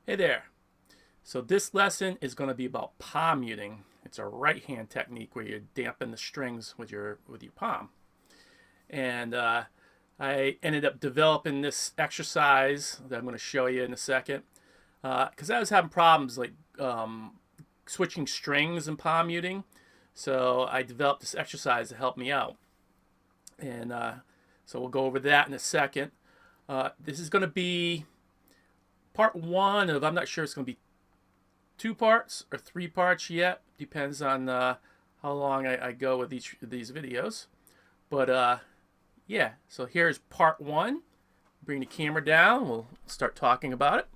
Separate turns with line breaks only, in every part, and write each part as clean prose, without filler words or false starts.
Hey there. So this lesson is going to be about palm muting. It's a right hand technique where you dampen the strings with your palm. And I ended up developing this exercise that I'm going to show you in a second because I was having problems like switching strings and palm muting. So I developed this exercise to help me out. And so we'll go over that in a second. This is going to be part one of, I'm not sure it's going to be 2 parts or 3 parts yet. Depends on how long I go with each of these videos. But yeah, so here's part 1. Bring the camera down. We'll start talking about it.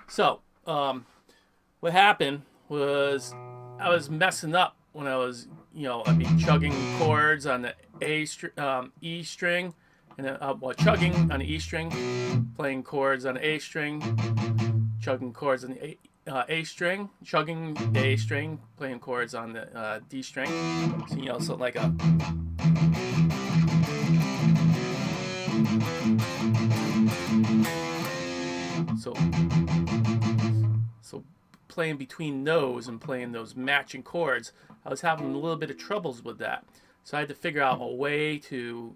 So what happened was I was messing up when I was, I'd be chugging chords on the E string, and then chugging on the E string, playing chords on the A string, chugging chords on the A string, chugging the A string, playing chords on the D string. So so like a. So playing between those and playing those matching chords, I was having a little bit of troubles with that. So I had to figure out a way to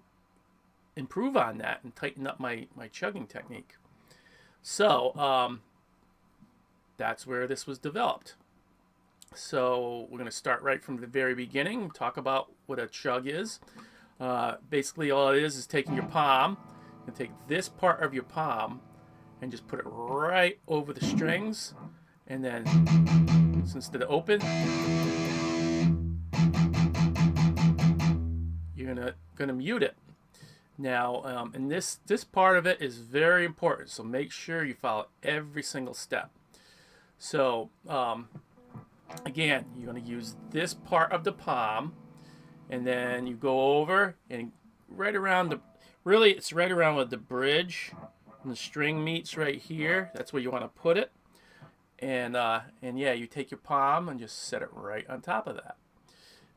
improve on that and tighten up my chugging technique. So that's where this was developed. So we're going to start right from the very beginning, talk about what a chug is. Basically all it is taking your palm and take this part of your palm and just put it right over the strings, and then since they're open, you're gonna mute it. Now, and this part of it is very important, so make sure you follow every single step. So again, you're going to use this part of the palm, and then you go over and right around it's right around where the bridge and the string meets right here. That's where you want to put it. And yeah, you take your palm and just set it right on top of that.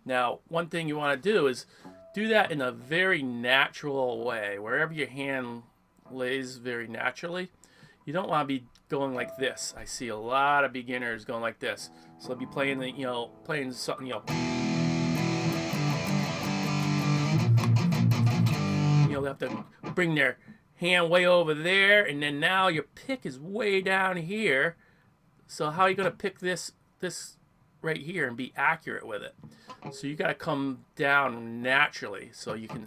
Now, one thing you want to do is do that in a very natural way, wherever your hand lays very naturally. You don't want to be going like this. I see a lot of beginners going like this. So they'll be playing playing something, they'll have to bring their hand way over there, and then now your pick is way down here. So how are you going to pick this right here and be accurate with it? So you got to come down naturally so you can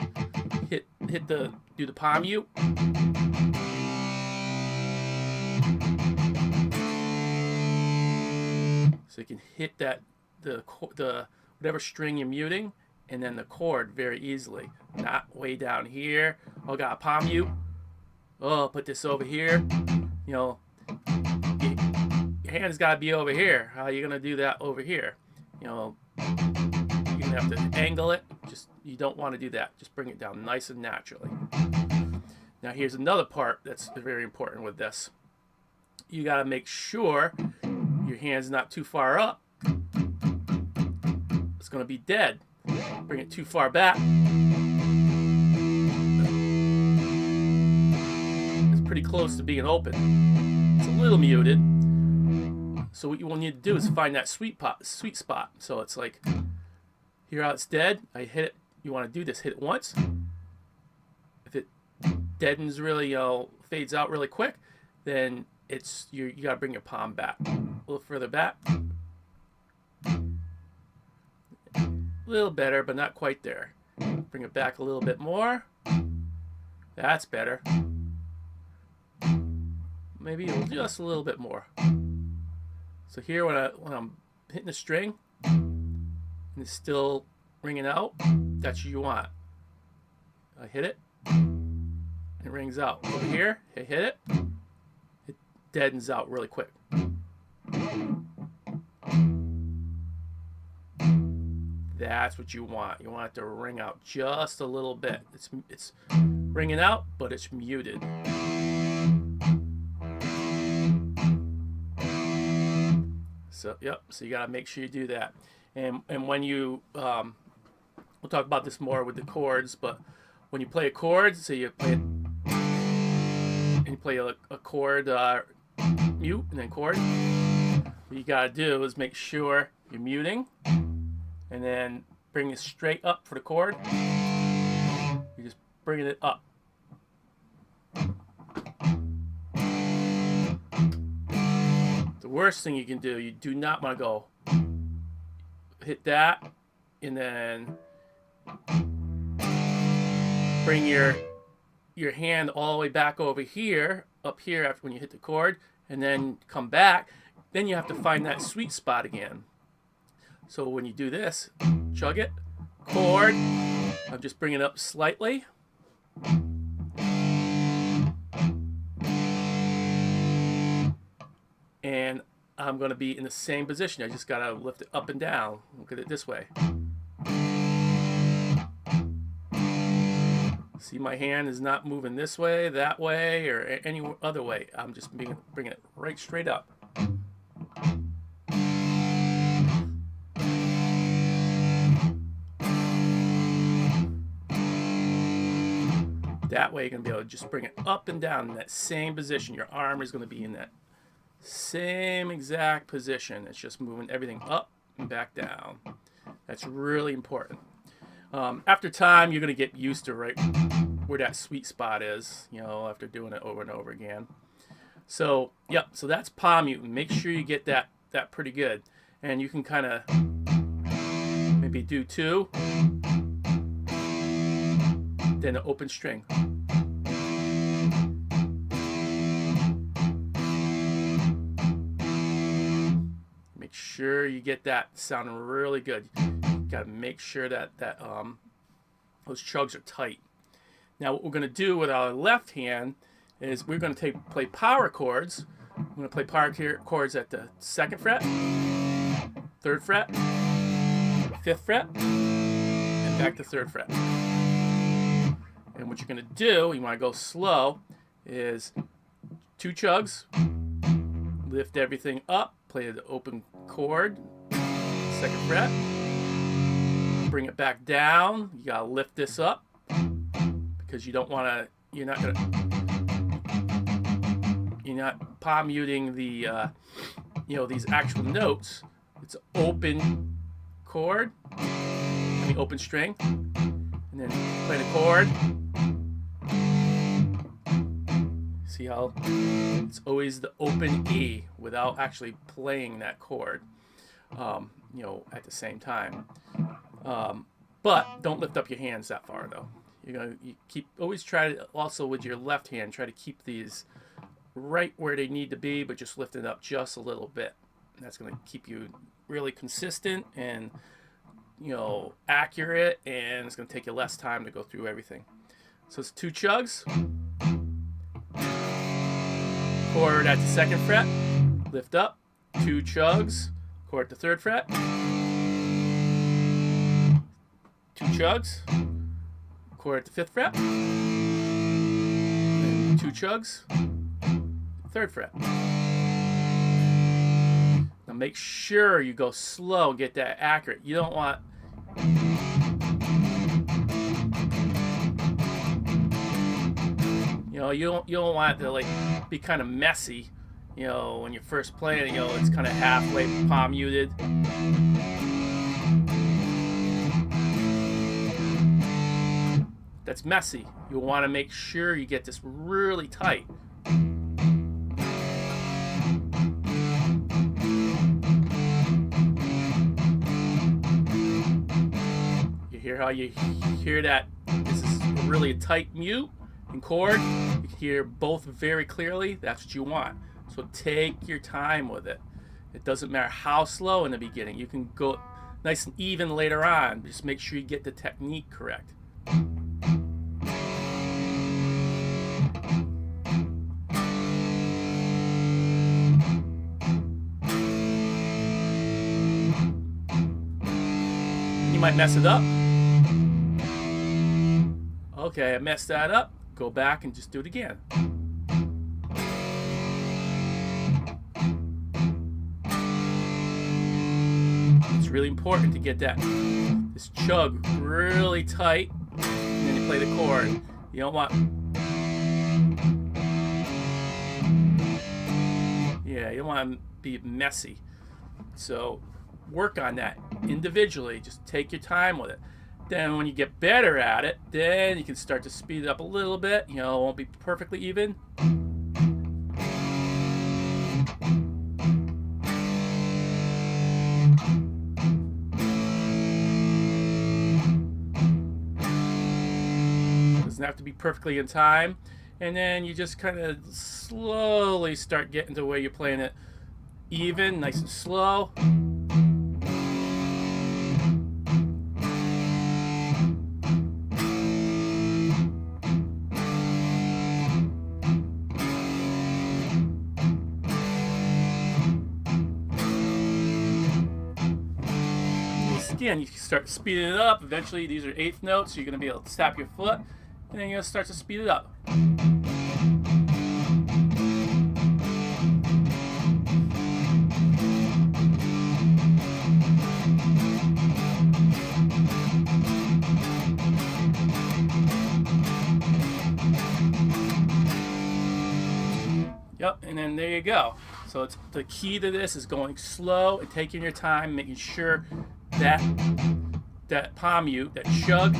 do the palm mute. So you can hit the whatever string you're muting, and then the chord very easily. Not way down here. Oh, got a palm mute. Oh, put this over here. Your hand's got to be over here. How are you gonna do that over here? You're gonna have to angle it. You don't want to do that. Just bring it down nice and naturally. Now here's another part that's very important with this. You got to make sure your hand's not too far up. It's going to be dead. Bring it too far back. It's pretty close to being open. It's a little muted. So what you will need to do is find that sweet spot. So it's like, here how it's dead. I hit it. You want to do this. Hit it once. If it deadens really, fades out really quick, then you got to bring your palm back a little further back. A little better, but not quite there. Bring it back a little bit more. That's better. Maybe just a little bit more. So here when I'm hitting the string and it's still ringing out, that's what you want. I hit it, it rings out. Over here, I hit it, it deadens out really quick. That's what you want. You want it to ring out just a little bit. It's ringing out, but it's muted. So yep. So you gotta make sure you do that. And when you we'll talk about this more with the chords, but when you play a chord, so you play it, and you play a chord mute and then chord. What you gotta do is make sure you're muting, and then bring it straight up for the chord. You're just bringing it up. The worst thing you can do, you do not want to go hit that and then bring your hand all the way back over here, up here after when you hit the chord, and then come back. Then you have to find that sweet spot again. So when you do this, chug it, chord, I'm just bringing it up slightly. And I'm going to be in the same position. I just got to lift it up and down. Look at it this way. See, my hand is not moving this way, that way, or any other way. I'm just bringing it right straight up. That way you're going to be able to just bring it up and down in that same position. Your arm is going to be in that same exact position. It's just moving everything up and back down. That's really important. After time, you're going to get used to right where that sweet spot is, you know, after doing it over and over again. So, yep, so that's palm muting. Make sure you get that pretty good. And you can kind of maybe do 2, then an open string. Make sure you get that sounding really good. You got to make sure that those chugs are tight. Now what we're going to do with our left hand is we're going to play power chords. We're going to play power chords at the 2nd fret, 3rd fret, 5th fret, and back to 3rd fret. And what you're going to do, you want to go slow, is 2 chugs, lift everything up, play the open chord, 2nd fret, bring it back down. You got to lift this up because you don't want to, you're not palm muting the, these actual notes. It's an open chord, open string, and then play the chord. See how it's always the open E without actually playing that chord, at the same time. But don't lift up your hands that far though. Always try to, also with your left hand, try to keep these right where they need to be, but just lift it up just a little bit. And that's going to keep you really consistent and accurate, and it's going to take you less time to go through everything. So it's 2 chugs, chord at the 2nd fret, lift up, 2 chugs, chord at the 3rd fret, 2 chugs, chord at the 5th fret, and 2 chugs, 3rd fret. Now make sure you go slow, get that accurate. You don't want you don't want it to be kind of messy. When you're first playing, it's kind of halfway palm muted. That's messy. You want to make sure you get this really tight. You hear how you hear that this is really a tight mute and chord? You can hear both very clearly. That's what you want. So take your time with it. It doesn't matter how slow in the beginning. You can go nice and even later on. Just make sure you get the technique correct. You might mess it up. Okay, I messed that up. Go back and just do it again. It's really important to get this chug really tight, and then you play the chord. You don't want Yeah, you don't want to be messy. So work on that individually. Just take your time with it. Then when you get better at it, then you can start to speed it up a little bit. You know, it won't be perfectly even. Doesn't have to be perfectly in time. And then you just kind of slowly start getting to where you're playing it even, nice and slow. Again, you can start speeding it up. Eventually, these are eighth notes, so you're going to be able to tap your foot, and then you're going to start to speed it up. Yep, and then there you go. So it's the key to this is going slow and taking your time, making sure that palm mute, that chug,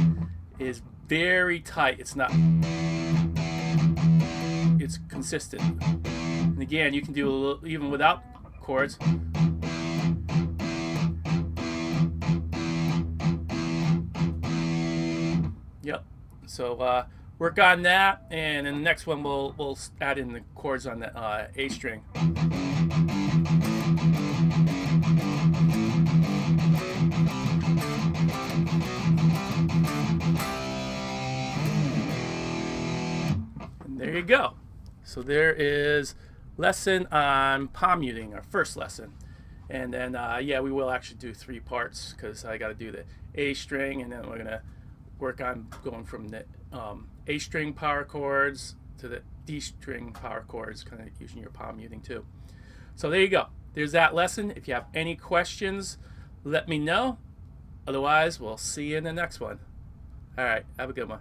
is very tight. It's not. It's consistent. And again, you can do a little even without chords. Yep. So work on that, and in the next one we'll add in the chords on the A string. And there you go. So there is lesson on palm muting, our first lesson. And then yeah, we will actually do 3 parts because I got to do the A string, and then we're gonna work on going from the A string power chords to the D string power chords, kind of using your palm muting too. So there you go. There's that lesson. If you have any questions, let me know. Otherwise, we'll see you in the next one. All right, have a good one.